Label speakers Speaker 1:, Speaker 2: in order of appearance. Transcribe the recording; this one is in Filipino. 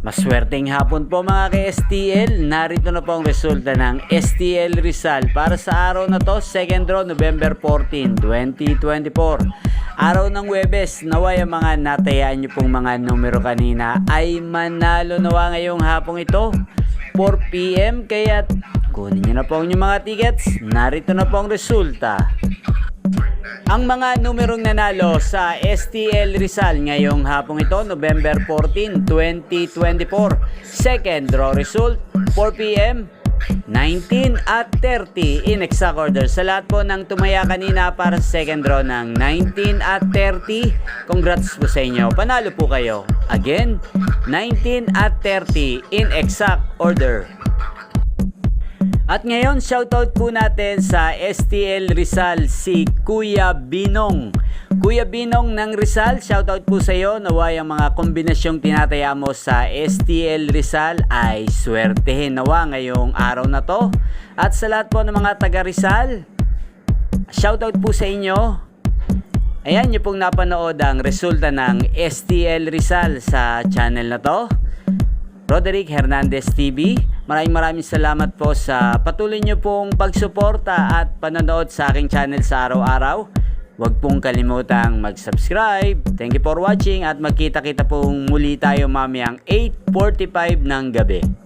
Speaker 1: Maswerteng hapon po mga ka-STL. Narito na po ang resulta ng STL Rizal para sa araw na to, second draw, November 14, 2024. Araw ng Huwebes, naway ang mga natayaan nyo pong mga numero kanina ay manalo nawa ngayong hapong ito, 4 PM. Kaya kunin nyo na po ang inyong mga tickets. Narito na po ang resulta. Ang mga numerong nanalo sa STL Rizal ngayong hapong ito, November 14, 2024. Second draw result, 4 PM, 19 at 30 in exact order. Sa lahat po ng tumaya kanina para sa second draw ng 19 at 30, congrats po sa inyo. Panalo po kayo. Again, 19 at 30 in exact order. At ngayon, shoutout po natin sa STL Rizal si Kuya Binong. Kuya Binong ng Rizal, shoutout po sa iyo. Naway ang mga kombinasyong tinataya mo sa STL Rizal ay swertehin nawa ngayong araw na to. At sa lahat po ng mga taga Rizal, shoutout po sa inyo. Ayan nyo pong napanood ang resulta ng STL Rizal sa channel na to, Roderick Hernandez TV. Maraming salamat po sa patuloy nyo pong pagsuporta at panonood sa aking channel sa araw-araw. Huwag pong kalimutang mag-subscribe. Thank you for watching at magkita-kita pong muli tayo mamayang 8:45 ng gabi.